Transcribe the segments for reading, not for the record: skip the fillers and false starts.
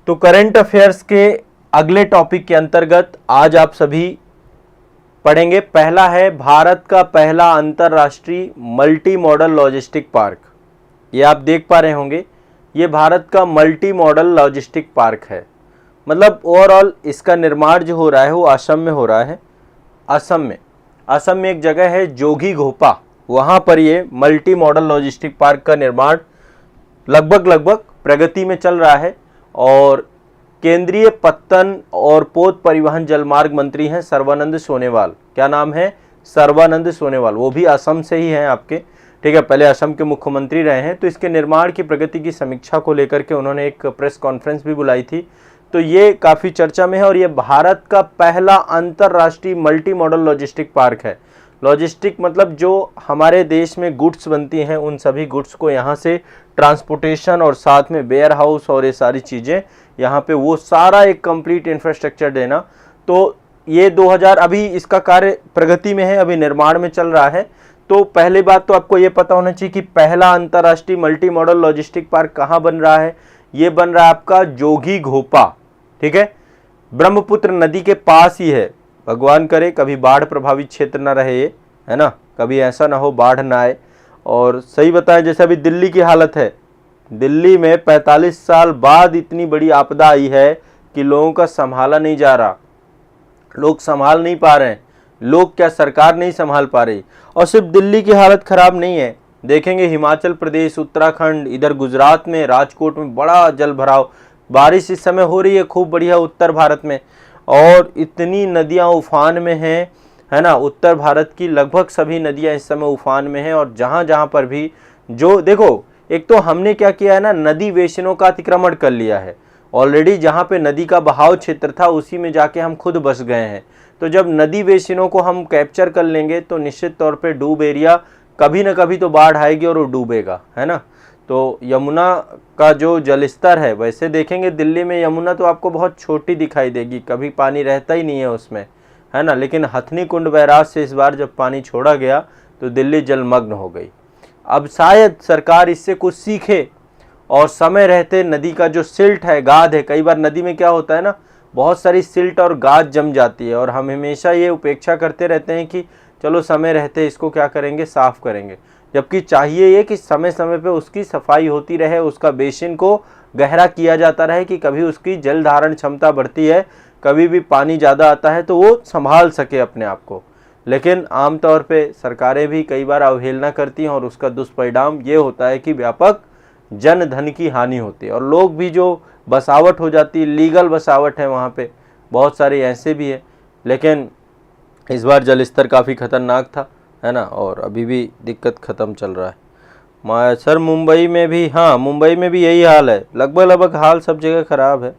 तो current affairs के अगले टॉपिक के अंतर्गत आज आप सभी पढ़ेंगे। पहला है भारत का पहला अंतर्राष्ट्रीय मल्टी मॉडल लॉजिस्टिक पार्क। ये आप देख पा रहे होंगे, ये भारत का मल्टी मॉडल लॉजिस्टिक पार्क है। मतलब ओवरऑल इसका निर्माण जो हो रहा है वो असम में हो रहा है। असम में एक जगह है जोगीघोपा, वहाँ पर ये मल्टी मॉडल लॉजिस्टिक पार्क का निर्माण लगभग प्रगति में चल रहा है। और केंद्रीय पत्तन और पोत परिवहन जलमार्ग मंत्री हैं सर्बानंद सोनोवाल। क्या नाम है? सर्बानंद सोनोवाल। वो भी असम से ही हैं आपके, ठीक है, पहले असम के मुख्यमंत्री रहे हैं। तो इसके निर्माण की प्रगति की समीक्षा को लेकर के उन्होंने एक प्रेस कॉन्फ्रेंस भी बुलाई थी। तो ये काफ़ी चर्चा में है और ये भारत का पहला अंतर्राष्ट्रीय मल्टी मॉडल लॉजिस्टिक पार्क है। लॉजिस्टिक मतलब जो हमारे देश में गुड्स बनती हैं उन सभी गुड्स को यहाँ से ट्रांसपोर्टेशन और साथ में वेयर हाउस और ये सारी चीज़ें यहाँ पे वो सारा एक कंप्लीट इंफ्रास्ट्रक्चर देना। तो ये 2000 अभी इसका कार्य प्रगति में है, अभी निर्माण में चल रहा है। तो पहली बात तो आपको ये पता होना चाहिए कि पहला अंतर्राष्ट्रीय मल्टी मॉडल लॉजिस्टिक पार्क कहाँ बन रहा है। ये बन रहा है आपका जोगीघोपा, ठीक है, ब्रह्मपुत्र नदी के पास ही है। भगवान करे कभी बाढ़ प्रभावित क्षेत्र ना रहे ये, है ना, कभी ऐसा ना हो बाढ़ ना आए। और सही बताएं, जैसे अभी दिल्ली की हालत है, दिल्ली में 45 साल बाद इतनी बड़ी आपदा आई है कि लोगों का संभाला नहीं जा रहा, लोग संभाल नहीं पा रहे हैं। लोग क्या, सरकार नहीं संभाल पा रही। और सिर्फ दिल्ली की हालत खराब नहीं है, देखेंगे हिमाचल प्रदेश, उत्तराखंड, इधर गुजरात में राजकोट में बड़ा जल भराव, बारिश इस समय हो रही है खूब बढ़िया उत्तर भारत में। और इतनी नदियां उफान में हैं, है ना, उत्तर भारत की लगभग सभी नदियां इस समय उफान में हैं। और जहां जहां पर भी जो देखो, एक तो हमने क्या किया है ना, नदी वेशनों का अतिक्रमण कर लिया है ऑलरेडी। जहां पे नदी का बहाव क्षेत्र था उसी में जाके हम खुद बस गए हैं। तो जब नदी वेशनों को हम कैप्चर कर लेंगे तो निश्चित तौर पे डूब एरिया कभी ना कभी तो बाढ़ आएगी और वो डूबेगा, है ना। तो यमुना का जो जलस्तर है, वैसे देखेंगे दिल्ली में यमुना तो आपको बहुत छोटी दिखाई देगी, कभी पानी रहता ही नहीं है उसमें, है ना। लेकिन हथनी कुंड बैराज से इस बार जब पानी छोड़ा गया तो दिल्ली जलमग्न हो गई। अब शायद सरकार इससे कुछ सीखे और समय रहते नदी का जो सिल्ट है, गाद है, कई बार नदी में क्या होता है ना, बहुत सारी सिल्ट और गाद जम जाती है और हम हमेशा ये उपेक्षा करते रहते हैं कि चलो समय रहते इसको क्या करेंगे, साफ करेंगे। जबकि चाहिए ये कि समय समय पे उसकी सफाई होती रहे, उसका बेसिन को गहरा किया जाता रहे कि कभी उसकी जल धारण क्षमता बढ़ती है, कभी भी पानी ज़्यादा आता है तो वो संभाल सके अपने आप को। लेकिन आमतौर पे सरकारें भी कई बार अवहेलना करती हैं और उसका दुष्परिणाम ये होता है कि व्यापक जन धन की हानि होती है और लोग भी जो बसावट हो जाती है, लीगल बसावट है वहाँ पे, बहुत सारे ऐसे भी है। लेकिन इस बार जलस्तर काफ़ी खतरनाक था, है ना, और अभी भी दिक्कत ख़त्म चल रहा है। सर मुंबई में भी, हाँ मुंबई में भी यही हाल है, लगभग हाल सब जगह ख़राब है।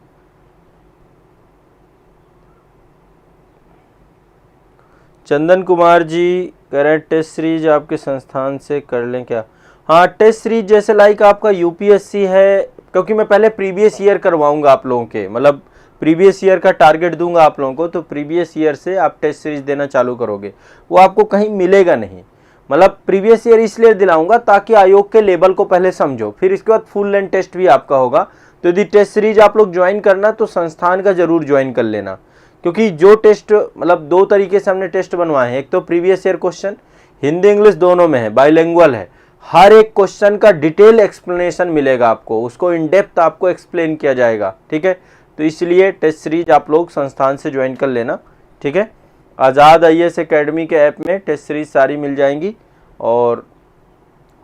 चंदन कुमार जी कह रहे हैं टेस्ट सीरीज आपके संस्थान से कर लें क्या? हाँ, टेस्ट सीरीज जैसे लाइक आपका यूपीएससी है, क्योंकि मैं पहले प्रीवियस ईयर करवाऊंगा आप लोगों के, मतलब प्रीवियस ईयर का टारगेट दूंगा आप लोगों को। तो प्रीवियस ईयर से आप टेस्ट सीरीज देना चालू करोगे, वो आपको कहीं मिलेगा नहीं। मतलब प्रीवियस ईयर इसलिए दिलाऊंगा ताकि आयोग के लेवल को पहले समझो, फिर इसके बाद फुल लेंथ टेस्ट भी आपका होगा। तो यदि टेस्ट सीरीज आप लोग ज्वाइन करना तो संस्थान का जरूर ज्वाइन कर लेना, क्योंकि जो टेस्ट, मतलब 2 तरीके से हमने टेस्ट बनवाए हैं। एक तो previous year question Hindi English दोनों में है, बाइलिंगुअल है, हर एक क्वेश्चन का डिटेल एक्सप्लेनेशन मिलेगा आपको, उसको इन डेप्थ आपको एक्सप्लेन किया जाएगा, ठीक है। तो इसलिए टेस्ट सीरीज आप लोग संस्थान से ज्वाइन कर लेना, ठीक है। आज़ाद IAS एकेडमी के ऐप में टेस्ट सीरीज सारी मिल जाएंगी और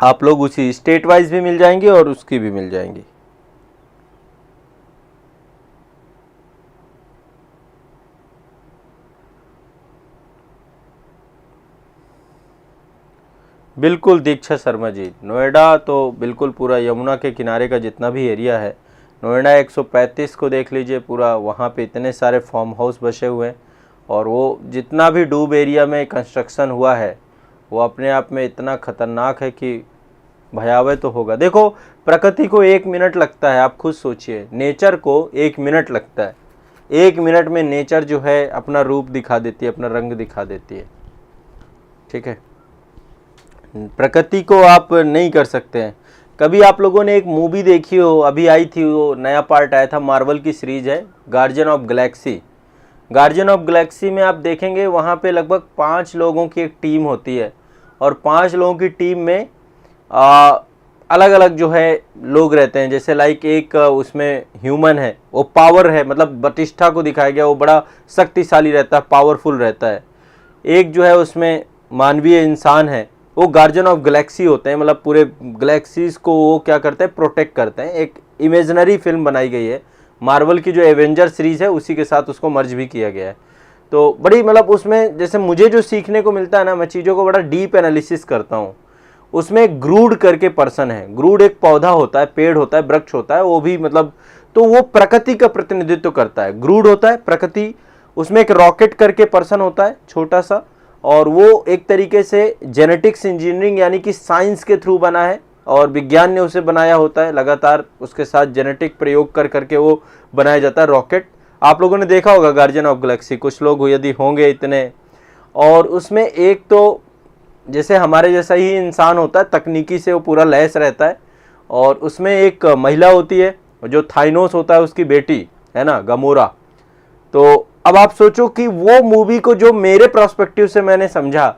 आप लोग उसी स्टेट वाइज भी मिल जाएंगी और उसकी भी मिल जाएंगी। बिल्कुल दीक्षा शर्मा जी, नोएडा तो बिल्कुल पूरा यमुना के किनारे का जितना भी एरिया है, नोएडा 135 को देख लीजिए पूरा, वहाँ पे इतने सारे फार्म हाउस बसे हुए हैं और वो जितना भी डूब एरिया में कंस्ट्रक्शन हुआ है वो अपने आप में इतना खतरनाक है कि भयावह तो होगा। देखो प्रकृति को 1 मिनट लगता है, आप खुद सोचिए, नेचर को 1 मिनट लगता है, 1 मिनट में नेचर जो है अपना रूप दिखा देती है, अपना रंग दिखा देती है, ठीक है। प्रकृति को आप नहीं कर सकते हैं, कभी आप लोगों ने एक मूवी देखी हो, अभी आई थी, वो नया पार्ट आया था, मार्वल की सीरीज है guardian of Galaxy. Guardian of Galaxy में आप देखेंगे वहाँ पे लगभग 5 लोगों की एक टीम होती है और 5 लोगों की टीम में अलग अलग जो है लोग रहते हैं। जैसे लाइक एक उसमें ह्यूमन है, वो पावर है, मतलब बटिस्टा को दिखाया गया, वो बड़ा शक्तिशाली रहता है, पावरफुल रहता है। एक जो है उसमें मानवीय इंसान है, वो गार्जियन ऑफ गैलेक्सी होते हैं, मतलब पूरे गैलेक्सीज को वो क्या करते हैं, प्रोटेक्ट करते हैं। एक इमेजिनरी फिल्म बनाई गई है, मार्वल की जो एवेंजर सीरीज है उसी के साथ उसको मर्ज भी किया गया है। तो बड़ी मतलब उसमें जैसे मुझे जो सीखने को मिलता है ना, मैं चीज़ों को बड़ा डीप एनालिसिस करता हूँ। उसमें एक ग्रूड करके पर्सन है, ग्रूड एक पौधा होता है, पेड़ होता है, वृक्ष होता है, वो भी मतलब तो वो प्रकृति का प्रतिनिधित्व करता है। ग्रूड होता है प्रकृति, उसमें एक रॉकेट करके पर्सन होता है छोटा सा, और वो एक तरीके से जेनेटिक्स इंजीनियरिंग यानी कि साइंस के थ्रू बना है और विज्ञान ने उसे बनाया होता है, लगातार उसके साथ जेनेटिक प्रयोग कर करके वो बनाया जाता है रॉकेट। आप लोगों ने देखा होगा गार्जियन ऑफ गैलेक्सी, कुछ लोग यदि होंगे इतने। और उसमें एक तो जैसे हमारे जैसा ही इंसान होता है, तकनीकी से वो पूरा लैस रहता है, और उसमें एक महिला होती है जो थाइनोस होता है उसकी बेटी है ना, गमोरा। तो अब आप सोचो कि वो मूवी को जो मेरे पर्सपेक्टिव से मैंने समझा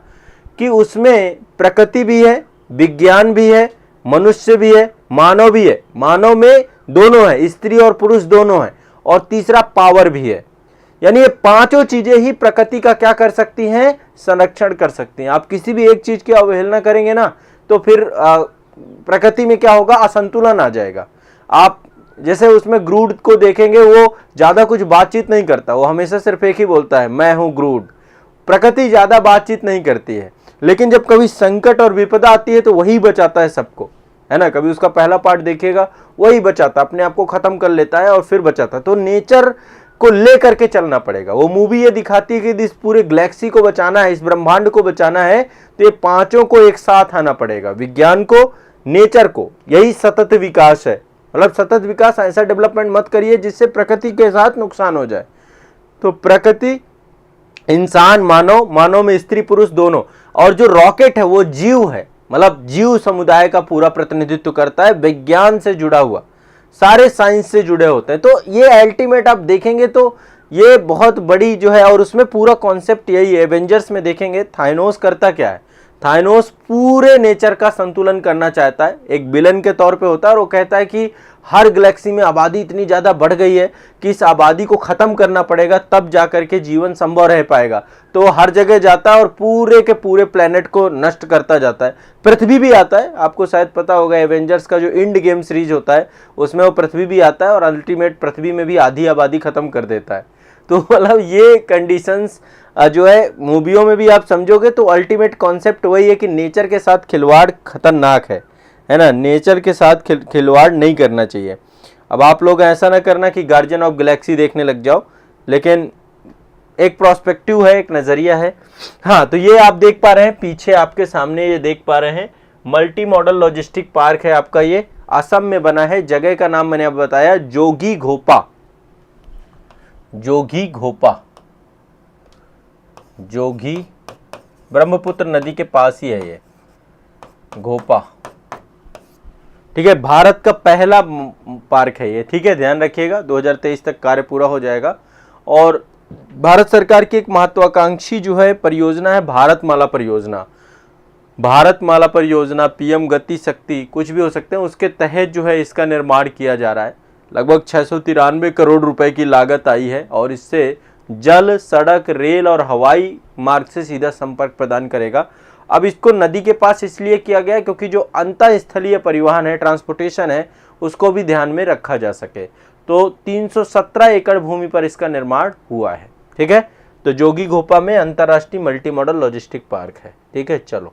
कि उसमें प्रकृति भी है, विज्ञान भी है, मनुष्य भी है, मानव भी है, मानव में दोनों है, स्त्री और पुरुष दोनों है, और तीसरा पावर भी है। यानी ये पांचों चीजें ही प्रकृति का क्या कर सकती हैं, संरक्षण कर सकती हैं। आप किसी भी एक चीज की अवहेलना करेंगे ना तो फिर प्रकृति में क्या होगा, असंतुलन आ जाएगा। आप जैसे उसमें ग्रूड को देखेंगे, वो ज्यादा कुछ बातचीत नहीं करता, वो हमेशा सिर्फ एक ही बोलता है, मैं हूं ग्रूड। प्रकृति ज्यादा बातचीत नहीं करती है, लेकिन जब कभी संकट और विपदा आती है तो वही बचाता है सबको, है ना। कभी उसका पहला पार्ट देखिएगा, वही बचाता, अपने आप को खत्म कर लेता है और फिर बचाता है। तो नेचर को ले करके चलना पड़ेगा। वो मूवी ये दिखाती है कि इस पूरे गैलेक्सी को बचाना है, इस ब्रह्मांड को बचाना है, तो ये पांचों को एक साथ आना पड़ेगा, विज्ञान को, नेचर को। यही सतत विकास है। मतलब सतत विकास, ऐसा डेवलपमेंट मत करिए जिससे प्रकृति के साथ नुकसान हो जाए। तो प्रकृति, इंसान, मानव, मानव में स्त्री पुरुष दोनों, और जो रॉकेट है वो जीव है, मतलब जीव समुदाय का पूरा प्रतिनिधित्व करता है, विज्ञान से जुड़ा हुआ, सारे साइंस से जुड़े होते हैं। तो ये अल्टीमेट आप देखेंगे तो ये बहुत बड़ी जो है, और उसमें पूरा कॉन्सेप्ट यही है। एवेंजर्स में देखेंगे थाइनोस करता क्या है, थाइनोस पूरे नेचर का संतुलन करना चाहता है, एक विलन के तौर पे होता है, और वो कहता है कि हर गैलेक्सी में आबादी इतनी ज़्यादा बढ़ गई है कि इस आबादी को ख़त्म करना पड़ेगा, तब जाकर के जीवन संभव रह पाएगा। तो हर जगह जाता है और पूरे के पूरे प्लेनेट को नष्ट करता जाता है। पृथ्वी भी आता है, आपको शायद पता होगा, एवेंजर्स का जो एंड गेम सीरीज होता है उसमें वो पृथ्वी भी आता है और अल्टीमेट पृथ्वी में भी आधी आबादी ख़त्म कर देता है। तो मतलब ये कंडीशंस जो है मूवियों में भी आप समझोगे तो अल्टीमेट कॉन्सेप्ट वही है कि नेचर के साथ खिलवाड़ खतरनाक है ना। नेचर के साथ खिलवाड़ नहीं करना चाहिए। अब आप लोग ऐसा ना करना कि गार्जियन ऑफ गैलेक्सी देखने लग जाओ, लेकिन एक प्रोस्पेक्टिव है, एक नज़रिया है। हाँ, तो ये आप देख पा रहे हैं पीछे आपके सामने, ये देख पा रहे हैं मल्टी मॉडल लॉजिस्टिक पार्क है आपका, ये असम में बना है। जगह का नाम मैंने आपको बताया, जोगी घोपा। जोगी घोपा, जोगी, ब्रह्मपुत्र नदी के पास ही है ये घोपा, ठीक है। भारत का पहला पार्क है ये, ठीक है, ध्यान रखिएगा। 2023 तक कार्य पूरा हो जाएगा। और भारत सरकार की एक महत्वाकांक्षी जो है परियोजना है भारतमाला परियोजना। भारतमाला परियोजना, पीएम गति शक्ति, कुछ भी हो सकते हैं, उसके तहत जो है इसका निर्माण किया जा रहा है। लगभग 693 करोड़ रुपए की लागत आई है, और इससे जल, सड़क, रेल और हवाई मार्ग से सीधा संपर्क प्रदान करेगा। अब इसको नदी के पास इसलिए किया गया क्योंकि जो अंतःस्थलीय परिवहन है, ट्रांसपोर्टेशन है, उसको भी ध्यान में रखा जा सके। तो 317 एकड़ भूमि पर इसका निर्माण हुआ है, ठीक है। तो जोगी घोपा में अंतर्राष्ट्रीय मल्टी मॉडल लॉजिस्टिक पार्क है, ठीक है। चलो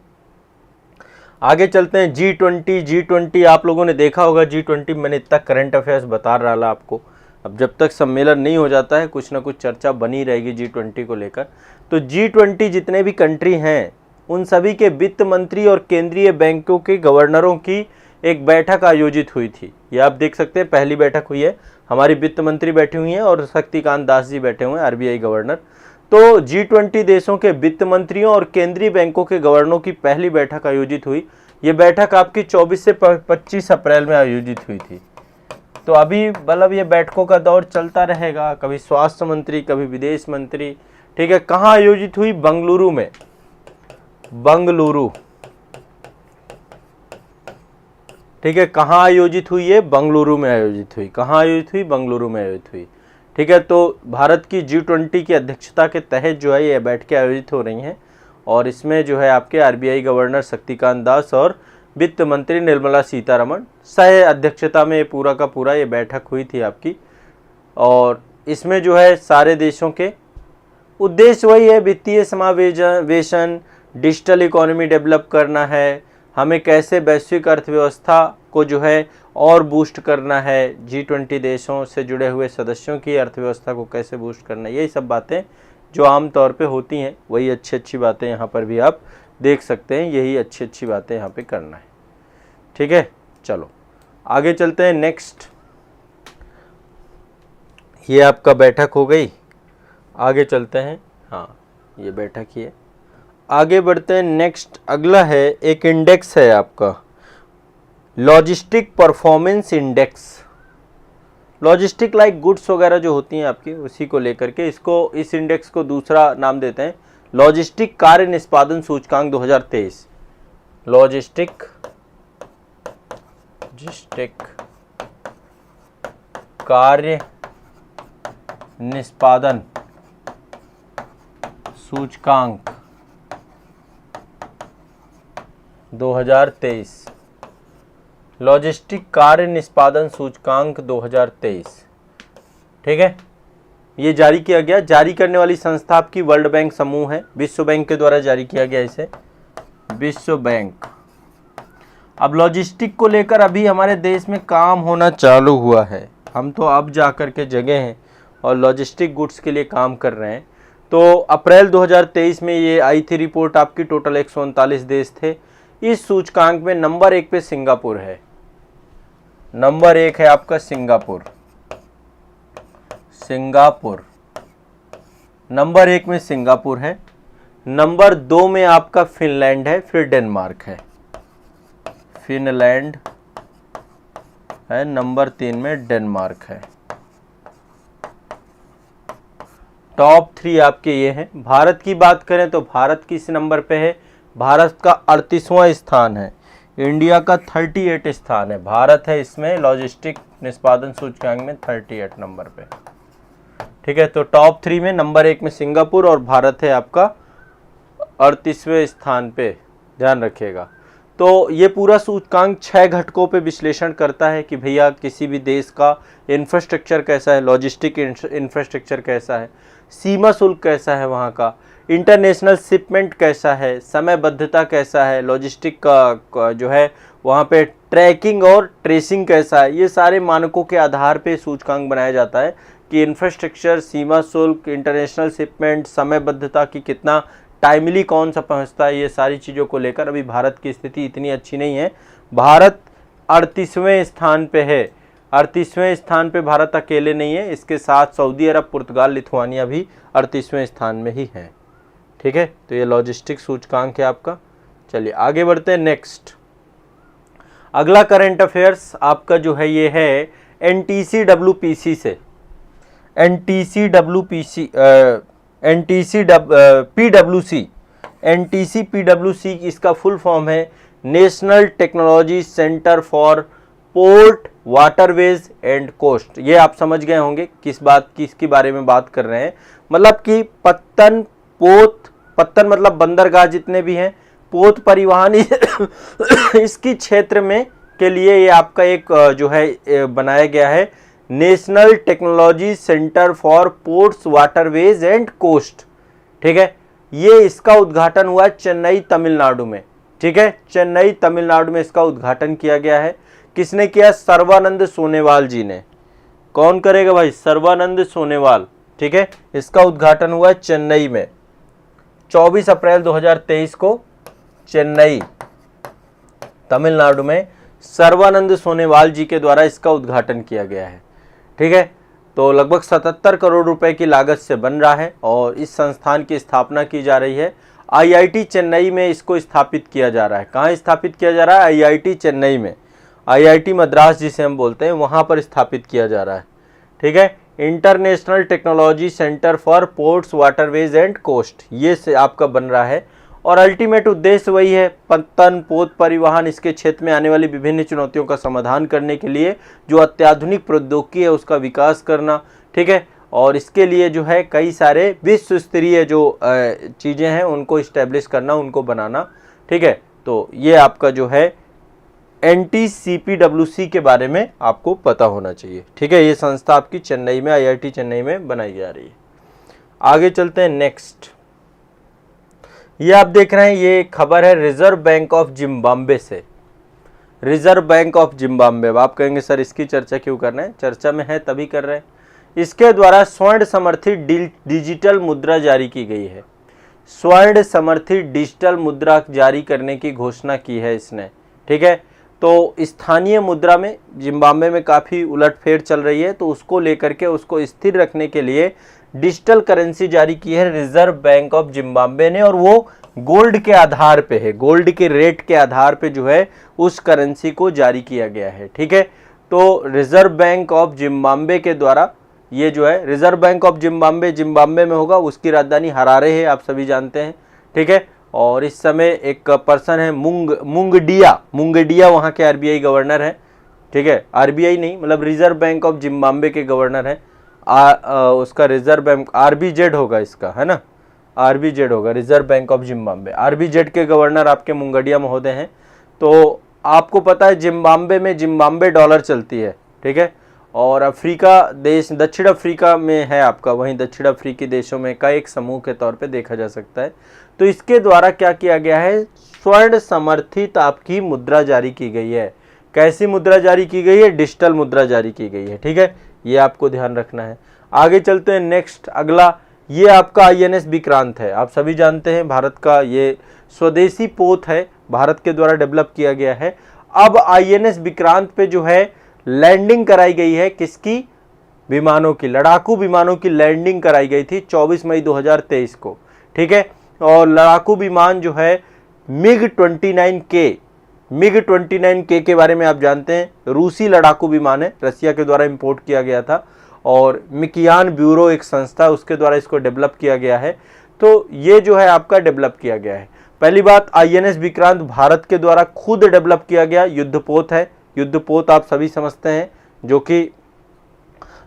आगे चलते हैं। G20 आप लोगों ने देखा होगा। G20 मैंने इतना करंट अफेयर्स बता रहा आपको। अब जब तक सम्मेलन नहीं हो जाता है कुछ ना कुछ चर्चा बनी रहेगी G20 को लेकर। तो G20 जितने भी कंट्री हैं उन सभी के वित्त मंत्री और केंद्रीय बैंकों के गवर्नरों की एक बैठक आयोजित हुई थी। ये आप देख सकते हैं, पहली बैठक हुई है। हमारी वित्त मंत्री बैठी हुई हैं और शक्तिकांत दास जी बैठे हुए हैं, RBI गवर्नर। तो G20 देशों के वित्त मंत्रियों और केंद्रीय बैंकों के गवर्नरों की पहली बैठक आयोजित हुई। ये बैठक आपकी 24 से 25 अप्रैल में आयोजित हुई थी। तो अभी मतलब ये बैठकों का दौर चलता रहेगा, कभी स्वास्थ्य मंत्री, कभी विदेश मंत्री। ठीक है, कहाँ आयोजित हुई? बंगलुरु में। बंगलुरु, ठीक है, कहाँ आयोजित हुई? ये बंगलुरु में आयोजित हुई। कहाँ आयोजित हुई? बंगलुरु में आयोजित हुई। ठीक है, तो भारत की G20 की अध्यक्षता के तहत जो है ये बैठकें आयोजित हो रही हैं, और इसमें जो है आपके RBI गवर्नर शक्तिकांत दास और वित्त मंत्री निर्मला सीतारमण सह अध्यक्षता में पूरा का पूरा ये बैठक हुई थी आपकी। और इसमें जो है सारे देशों के उद्देश्य वही है, वित्तीय समावेशन, डिजिटल इकोनॉमी डेवलप करना है, हमें कैसे वैश्विक अर्थव्यवस्था को जो है और बूस्ट करना है, G20 देशों से जुड़े हुए सदस्यों की अर्थव्यवस्था को कैसे बूस्ट करना है, यही सब बातें जो आम तौर पे होती हैं, वही अच्छी बातें यहाँ पर भी आप देख सकते हैं। यही अच्छी बातें यहाँ पे करना है। ठीक है, चलो आगे चलते हैं। नेक्स्ट, ये आपका बैठक हो गई, आगे चलते हैं। हाँ, ये बैठक ही है, आगे बढ़ते हैं। नेक्स्ट अगला है एक इंडेक्स है आपका, logistic performance index. Logistic like goods वगैरह जो होती हैं आपकी, उसी को लेकर के इस इंडेक्स को दूसरा नाम देते हैं लॉजिस्टिक कार्य निष्पादन सूचकांक 2023। लॉजिस्टिक कार्य निष्पादन सूचकांक 2023। लॉजिस्टिक कार्य निष्पादन सूचकांक 2023। ठीक है, ये जारी किया गया। जारी करने वाली संस्था आपकी वर्ल्ड बैंक समूह है, विश्व बैंक के द्वारा जारी किया गया इसे, विश्व बैंक। अब लॉजिस्टिक को लेकर अभी हमारे देश में काम होना चालू हुआ है, हम तो अब जा कर के जगह हैं और लॉजिस्टिक गुड्स के लिए काम कर रहे हैं। तो अप्रैल 2023 में ये आई थी रिपोर्ट आपकी, टोटल 139 देश थे। इस सूचकांक में नंबर 1 पे सिंगापुर है। नंबर 1 है आपका सिंगापुर। सिंगापुर नंबर 1 में सिंगापुर है। नंबर 2 में आपका फिनलैंड है, फिर डेनमार्क है। फिनलैंड है, नंबर 3 में डेनमार्क है। टॉप 3 आपके ये हैं। भारत की बात करें तो भारत किस नंबर पे है? भारत का 38वां स्थान है। इंडिया का 38 स्थान है। भारत है इसमें लॉजिस्टिक निष्पादन सूचकांक में 38 नंबर पे। ठीक है, तो टॉप 3 में नंबर 1 में सिंगापुर और भारत है आपका 38वें स्थान पे, ध्यान रखिएगा। तो ये पूरा सूचकांक 6 घटकों पे विश्लेषण करता है कि भैया किसी भी देश का इंफ्रास्ट्रक्चर कैसा है, लॉजिस्टिक इंफ्रास्ट्रक्चर कैसा है, सीमा शुल्क कैसा है वहाँ का, इंटरनेशनल शिपमेंट कैसा है, समयबद्धता कैसा है, लॉजिस्टिक का जो है वहाँ पे ट्रैकिंग और ट्रेसिंग कैसा है। ये सारे मानकों के आधार पे सूचकांक बनाया जाता है कि इंफ्रास्ट्रक्चर, सीमा शुल्क, इंटरनेशनल शिपमेंट, समयबद्धता की कितना टाइमली कौन सा पहुँचता है, ये सारी चीज़ों को लेकर अभी भारत की स्थिति इतनी अच्छी नहीं है। भारत 38वें स्थान पे है। 38वें स्थान पे भारत अकेले नहीं है, इसके साथ सऊदी अरब, पुर्तगाल, लिथुआनिया भी 38वें स्थान में ही हैं। ठीक है, तो ये लॉजिस्टिक सूचकांक है आपका। चलिए आगे बढ़ते हैं। नेक्स्ट अगला करंट अफेयर्स आपका जो है ये है NTC-WPC से। NTC-PWC इसका फुल फॉर्म है national technology centre for port, waterways and coast. ये आप समझ गए होंगे किसके बारे में बात कर रहे हैं। मतलब कि पत्तन मतलब बंदरगाह जितने भी हैं, पोत परिवहन इसकी क्षेत्र में के लिए ये आपका एक जो है बनाया गया है national technology centre for ports, waterways and coast. ठीक है, ये इसका उद्घाटन हुआ चेन्नई, तमिलनाडु में। ठीक है, चेन्नई तमिलनाडु में इसका उद्घाटन किया गया है। किसने किया? सर्बानंद सोनोवाल जी ने। कौन करेगा भाई? सर्बानंद सोनोवाल। ठीक है, इसका उद्घाटन हुआ चेन्नई में 24 अप्रैल 2023 को चेन्नई तमिलनाडु में सर्बानंद सोनोवाल जी के द्वारा इसका उद्घाटन किया गया है। ठीक है, तो लगभग 77 करोड़ रुपए की लागत से बन रहा है और इस संस्थान की स्थापना की जा रही है आईआईटी चेन्नई में इसको स्थापित किया जा रहा है। कहाँ स्थापित किया जा रहा है? आईआईटी चेन्नई में, आईआईटी मद्रास जिसे हम बोलते हैं, वहाँ पर स्थापित किया जा रहा है। ठीक है, international technology centre for ports waterways and coast, ये से आपका बन रहा है। और अल्टीमेट उद्देश्य वही है, पत्तन पोत परिवहन इसके क्षेत्र में आने वाली विभिन्न चुनौतियों का समाधान करने के लिए जो अत्याधुनिक प्रौद्योगिकी है उसका विकास करना। ठीक है, और इसके लिए जो है कई सारे विश्व स्तरीय जो चीज़ें हैं उनको इस्टेब्लिश करना, उनको बनाना। ठीक है, तो ये आपका जो है NTCPWC के बारे में आपको पता होना चाहिए। ठीक है, ये संस्था आपकी चेन्नई में, आईआईटी चेन्नई में बनाई जा रही है। आगे चलते हैं नेक्स्ट। ये आप देख रहे हैं, ये खबर है रिजर्व बैंक ऑफ जिम्बाब्वे से। रिजर्व बैंक ऑफ जिम्बाब्वे, आप कहेंगे सर इसकी चर्चा क्यों कर रहे हैं? चर्चा में है तभी कर रहे हैं। इसके द्वारा स्वर्ण समर्थित डिजिटल मुद्रा जारी की गई है। स्वर्ण समर्थित डिजिटल मुद्रा जारी करने की घोषणा की है इसने। ठीक है, तो स्थानीय मुद्रा में जिम्बाब्वे में काफ़ी उलटफेर चल रही है, तो उसको लेकर के उसको स्थिर रखने के लिए डिजिटल करेंसी जारी की है रिजर्व बैंक ऑफ जिम्बाब्वे ने, और वो गोल्ड के आधार पे है, गोल्ड के रेट के आधार पे जो है उस करेंसी को जारी किया गया है। ठीक है, तो रिजर्व बैंक ऑफ जिम्बाब्वे के द्वारा ये जो है, reserve bank of Zimbabwe Zimbabwe में होगा, उसकी राजधानी हरारे है, आप सभी जानते हैं। ठीक है, और इस समय एक पर्सन है मुंगडिया वहाँ के आरबीआई गवर्नर हैं। ठीक है, आरबीआई नहीं, मतलब रिजर्व बैंक ऑफ जिम्बाब्वे के गवर्नर हैं। उसका रिजर्व बैंक आरबीजेड होगा इसका, है ना, आरबीजेड होगा, reserve bank of Zimbabwe. RBZ के गवर्नर आपके मुंगडिया महोदय हैं। तो आपको पता है जिम्बाब्वे में जिम्बाब्वे डॉलर चलती है। ठीक है, और अफ्रीका देश, दक्षिण अफ्रीका में है आपका, वहीं दक्षिण अफ्रीकी देशों में का एक समूह के तौर पे देखा जा सकता है। तो इसके द्वारा क्या किया गया है, स्वर्ण समर्थित आपकी मुद्रा जारी की गई है। कैसी मुद्रा जारी की गई है? डिजिटल मुद्रा जारी की गई है। ठीक है, ये आपको ध्यान रखना है। आगे चलते हैं नेक्स्ट, अगला। ये आपका आईएनएस विक्रांत है, आप सभी जानते हैं भारत का ये स्वदेशी पोत है, भारत के द्वारा डेवलप किया गया है। अब आईएनएस विक्रांत पे जो है लैंडिंग कराई गई है, किसकी? विमानों की, लड़ाकू विमानों की लैंडिंग कराई गई थी 24 मई 2023 को। ठीक है, और लड़ाकू विमान जो है मिग-29K के बारे में आप जानते हैं, रूसी लड़ाकू विमान है, रसिया के द्वारा इंपोर्ट किया गया था, और मिकियान ब्यूरो एक संस्था, उसके द्वारा इसको डेवलप किया गया है। तो ये जो है आपका डेवलप किया गया है। पहली बात, आईएनएस विक्रांत भारत के द्वारा खुद डेवलप किया गया युद्धपोत है। युद्धपोत आप सभी समझते हैं,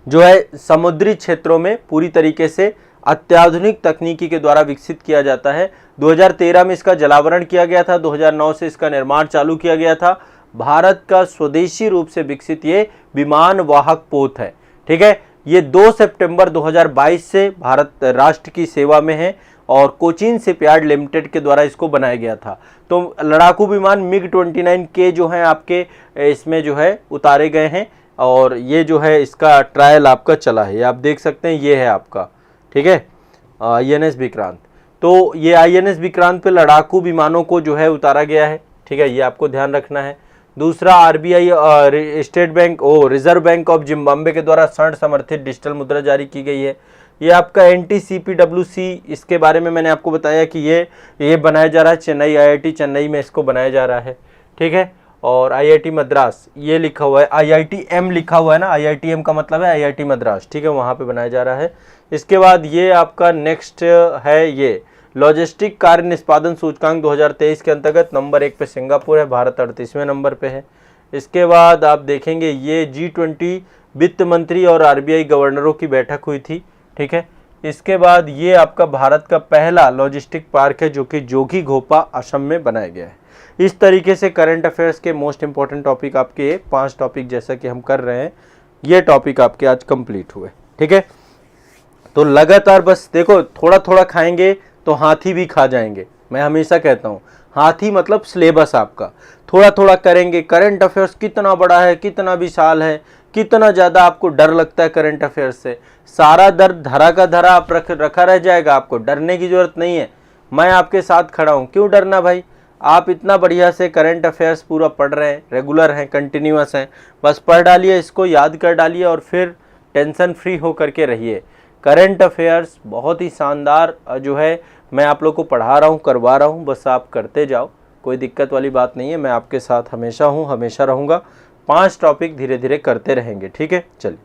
जो है समुद्री क्षेत्रों में पूरी तरीके से अत्याधुनिक तकनीकी के द्वारा विकसित किया जाता है। 2013 में इसका जलावरण किया गया था, 2009 से इसका निर्माण चालू किया गया था। भारत का स्वदेशी रूप से विकसित ये विमान वाहक पोत है। ठीक है, ये 2 सितंबर 2022 से भारत राष्ट्र की सेवा में है, और कोचीन शिपयार्ड लिमिटेड के द्वारा इसको बनाया गया था। तो लड़ाकू विमान मिग-29K जो है आपके इसमें जो है उतारे गए हैं, और ये जो है इसका ट्रायल आपका चला है, ये आप देख सकते हैं, ये है आपका। ठीक है, आईएनएस विक्रांत। तो ये आईएनएस विक्रांत पे लड़ाकू विमानों को जो है उतारा गया है। ठीक है, ये आपको ध्यान रखना है। दूसरा, RBI state bank reserve bank of Zimbabwe के द्वारा स्वर्ण समर्थित डिजिटल मुद्रा जारी की गई है। ये आपका NTCPWC, इसके बारे में मैंने आपको बताया कि ये बनाया जा रहा है चेन्नई, आईआईटी चेन्नई में इसको बनाया जा रहा है। ठीक है, और आईआईटी मद्रास ये लिखा हुआ है, IITM लिखा हुआ है ना, IITM का मतलब है आईआईटी मद्रास। ठीक है, वहाँ पे बनाया जा रहा है। इसके बाद ये आपका नेक्स्ट है, ये लॉजिस्टिक कार्य निष्पादन सूचकांक 2023 के अंतर्गत नंबर 1 पे सिंगापुर है, भारत 38वें नंबर पे है। इसके बाद आप देखेंगे ये G20 वित्त मंत्री और आरबीआई गवर्नरों की बैठक हुई थी। ठीक है, इसके बाद ये आपका भारत का पहला लॉजिस्टिक पार्क है जो कि जोगीघोपा असम में बनाया गया है। इस तरीके से करंट अफेयर्स के मोस्ट इंपॉर्टेंट टॉपिक आपके 5 टॉपिक जैसा कि हम कर रहे हैं, ये टॉपिक आपके आज कंप्लीट हुए। ठीक है, तो लगातार बस देखो, थोड़ा थोड़ा खाएंगे तो हाथी भी खा जाएंगे। मैं हमेशा कहता हूँ, हाथी मतलब सिलेबस आपका, थोड़ा थोड़ा करेंगे। करंट अफेयर्स कितना बड़ा है, कितना विशाल है, कितना ज़्यादा आपको डर लगता है करंट अफेयर्स से, सारा दर धरा का धरा आप रखा रह जाएगा, आपको डरने की ज़रूरत नहीं है। मैं आपके साथ खड़ा हूँ, क्यों डरना भाई? आप इतना बढ़िया से करंट अफेयर्स पूरा पढ़ रहे हैं, रेगुलर हैं, कंटिन्यूअस हैं, बस पढ़ डालिए, इसको याद कर डालिए और फिर टेंशन फ्री हो करके रहिए। करंट अफेयर्स बहुत ही शानदार जो है मैं आप लोग को पढ़ा रहा हूँ, करवा रहा हूँ, बस आप करते जाओ, कोई दिक्कत वाली बात नहीं है। मैं आपके साथ हमेशा हूँ, हमेशा रहूँगा। 5 टॉपिक धीरे धीरे करते रहेंगे, ठीक है। चलिए।